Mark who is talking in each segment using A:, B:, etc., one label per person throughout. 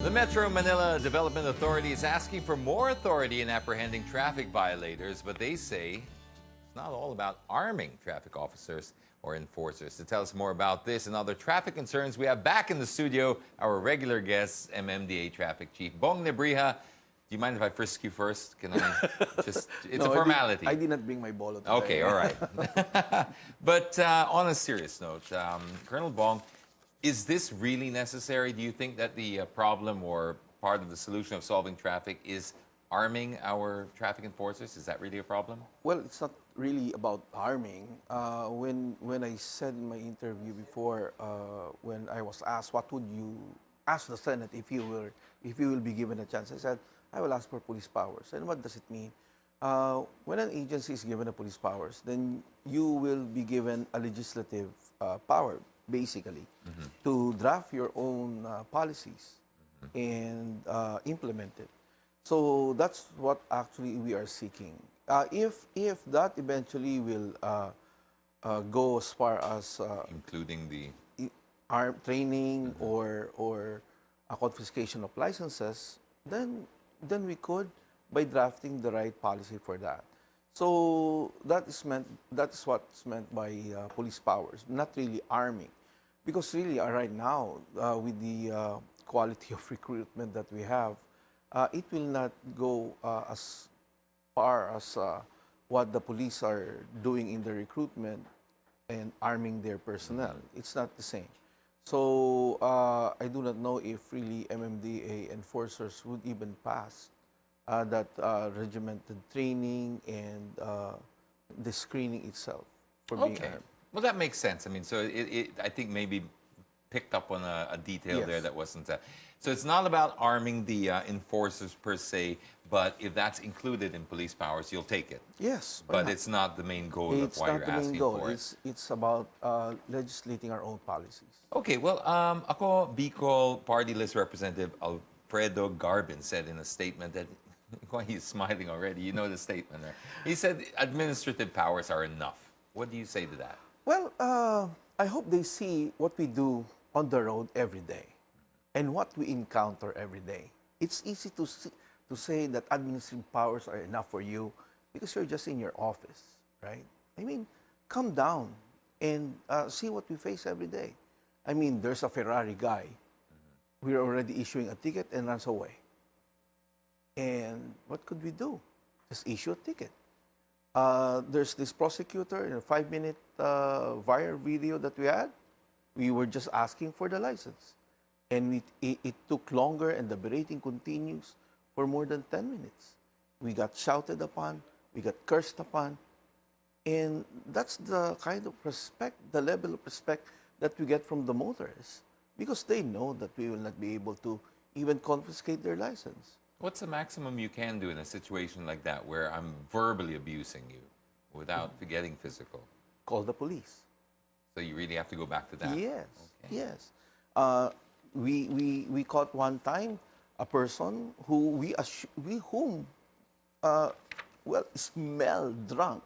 A: The Metro Manila Development Authority is asking for more authority in apprehending traffic violators, but they say it's not all about arming traffic officers or enforcers. To tell us more about this and other traffic concerns, we have back in the studio our regular guest, MMDA Traffic Chief Bong Nebrija. Do you mind if I frisk you first? Can I just, it's a formality.
B: I did not bring my bolo today.
A: Okay, all right. But on a serious note, Colonel Bong, is this really necessary? Do you think that the problem or part of the solution of solving traffic is arming our traffic enforcers? Is that really a problem?
B: Well, it's not really about arming. When I said in my interview before, when I was asked, what would you ask the Senate if you will be given a chance? I said, I will ask for police powers. And what does it mean? When an agency is given a police powers, then you will be given a legislative power, basically, to draft your own policies and implement it. So that's what actually we are seeking. If that eventually will go as far as
A: including the
B: arm training or a confiscation of licenses, then we could, by drafting the right policy for that. So that is what's meant by police powers, not really arming. Because really, right now, with the quality of recruitment that we have, it will not go as far as what the police are doing in the recruitment and arming their personnel. It's not the same. So I do not know if really MMDA enforcers would even pass that regimented training and the screening itself for being armed.
A: Well, that makes sense. I mean, so I think maybe picked up on a detail there that wasn't. So it's not about arming the enforcers per se, but if that's included in police powers, you'll take it.
B: Yes.
A: But it's not the main goal of why you're asking for it.
B: It's about legislating our own policies.
A: Okay, well, ako, Bicol Party List Representative Alfredo Garbin said in a statement that, he's smiling already, you know the statement there. He said administrative powers are enough. What do you say to that?
B: Well, I hope they see what we do on the road every day and what we encounter every day. It's easy to say that administrative powers are enough for you because you're just in your office, right? I mean, come down and see what we face every day. I mean, there's a Ferrari guy. We're already issuing a ticket and runs away. And what could we do? Just issue a ticket. There's this prosecutor in a 5-minute viral video that we had. We were just asking for the license. And it took longer, and the berating continues for more than 10 minutes. We got shouted upon, we got cursed upon. And that's the kind of respect, the level of respect that we get from the motorists, because they know that we will not be able to even confiscate their license.
A: What's the maximum you can do in a situation like that where I'm verbally abusing you without getting physical?
B: Call the police.
A: So you really have to go back to that?
B: Yes, yes. We caught one time a person who smelled drunk.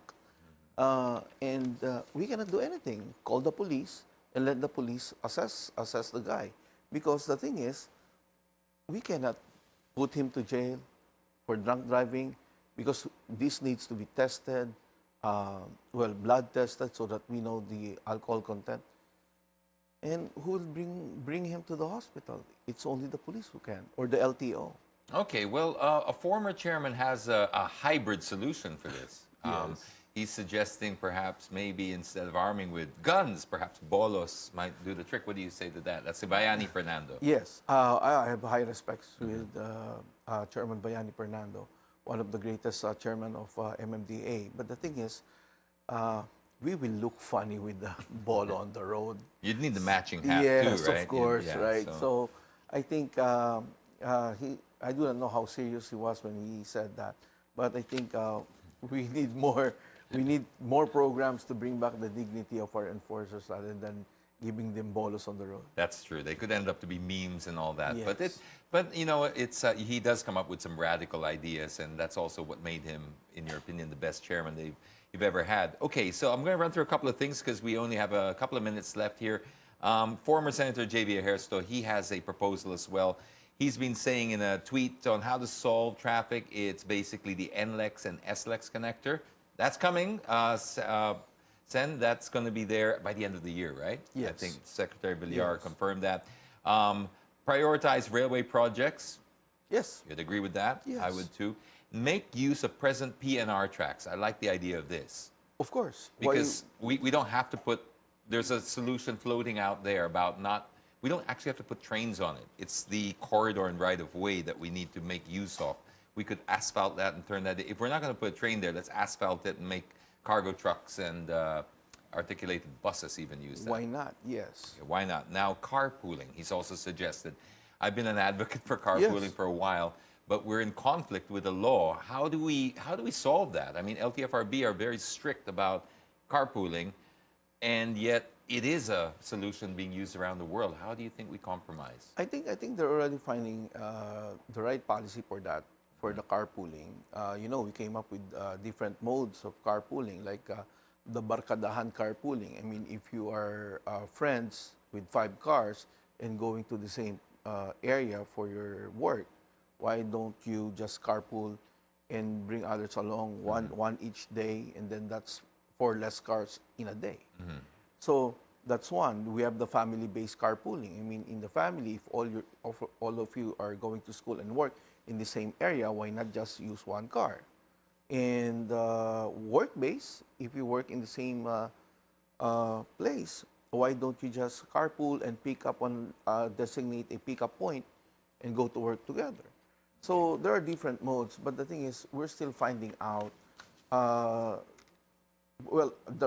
B: And we cannot do anything. Call the police and let the police assess the guy. Because the thing is, we cannot put him to jail for drunk driving because this needs to be tested, blood tested so that we know the alcohol content. And who will bring him to the hospital? It's only the police who can, or the LTO.
A: Okay, well, a former chairman has a hybrid solution for this.
B: Yes.
A: He's suggesting perhaps maybe instead of arming with guns, perhaps bolos might do the trick. What do you say to that? That's Bayani Fernando.
B: Yes, I have high respects with Chairman Bayani Fernando, one of the greatest chairman of MMDA. But the thing is, we will look funny with the bolo on the road.
A: You'd need the matching hat
B: yes,
A: too, right?
B: Yes, of course,
A: yeah,
B: right. So I think I do not know how serious he was when he said that, but I think we need more. We need more programs to bring back the dignity of our enforcers rather than giving them bolos on the road.
A: That's true. They could end up to be memes and all that.
B: Yes.
A: But you know, he does come up with some radical ideas, and that's also what made him, in your opinion, the best chairman you've ever had. Okay, so I'm going to run through a couple of things because we only have a couple of minutes left here. Former Senator J.V. Ejercito, he has a proposal as well. He's been saying in a tweet on how to solve traffic. It's basically the NLEX and SLEX connector. That's coming. Sen, that's going to be there by the end of the year, right?
B: Yes.
A: I think Secretary Villar
B: Yes.
A: confirmed that. Prioritize railway projects.
B: Yes.
A: You'd agree with that?
B: Yes.
A: I would too. Make use of present PNR tracks. I like the idea of this.
B: Of course.
A: Because we don't have to put, there's a solution floating out there about not, we don't actually have to put trains on it. It's the corridor and right of way that we need to make use of. We could asphalt that and turn that, if we're not going to put a train there, let's asphalt it and make cargo trucks and articulated buses even use that.
B: Why not? Yes.
A: Yeah, why not? Now, carpooling, he's also suggested. I've been an advocate for carpooling
B: Yes.
A: for a while, but we're in conflict with the law. How do we solve that? I mean, LTFRB are very strict about carpooling, and yet it is a solution being used around the world. How do you think we compromise?
B: I think they're already finding the right policy for that, for the carpooling. You know, we came up with different modes of carpooling, like the barkadahan carpooling. I mean, if you are friends with 5 cars and going to the same area for your work, why don't you just carpool and bring others along, one each day, and then that's 4 less cars in a day. So that's one. We have the family-based carpooling. I mean, in the family, if all of you are going to school and work in the same area, why not just use 1 car? And work-based, if you work in the same place, why don't you just carpool and pick up on designate a pickup point and go to work together? So there are different modes, but the thing is, we're still finding out the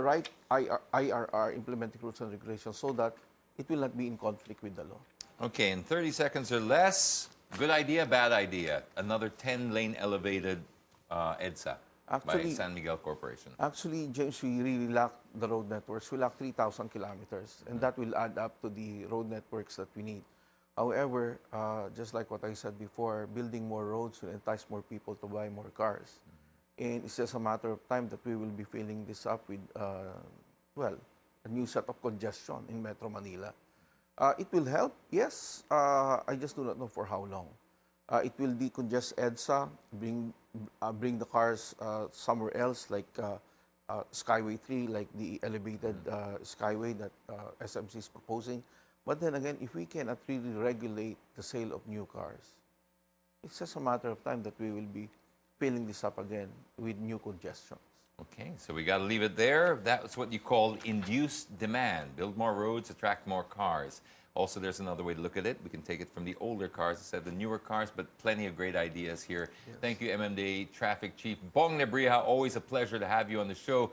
B: right IRR, implementing rules and regulations, so that it will not be in conflict with the law.
A: Okay, in 30 seconds or less, good idea, bad idea. Another 10-lane elevated EDSA by
B: Actually-
A: San Miguel Corporation.
B: Actually, James, we really lack the road networks. We lack 3,000 kilometers, and that will add up to the road networks that we need. However, just like what I said before, building more roads will entice more people to buy more cars. And it's just a matter of time that we will be filling this up with, a new set of congestion in Metro Manila. It will help, yes. I just do not know for how long. It will decongest EDSA, bring the cars somewhere else, like Skyway 3, like the elevated Skyway that SMC is proposing. But then again, if we cannot really regulate the sale of new cars, it's just a matter of time that we will be filling this up again with new congestions.
A: Okay, so we got to leave it there. That's what you call induced demand. Build more roads, attract more cars. Also, there's another way to look at it. We can take it from the older cars instead of the newer cars, but plenty of great ideas here.
B: Yes.
A: Thank you, MMDA Traffic Chief Bong Nebrija. Always a pleasure to have you on the show.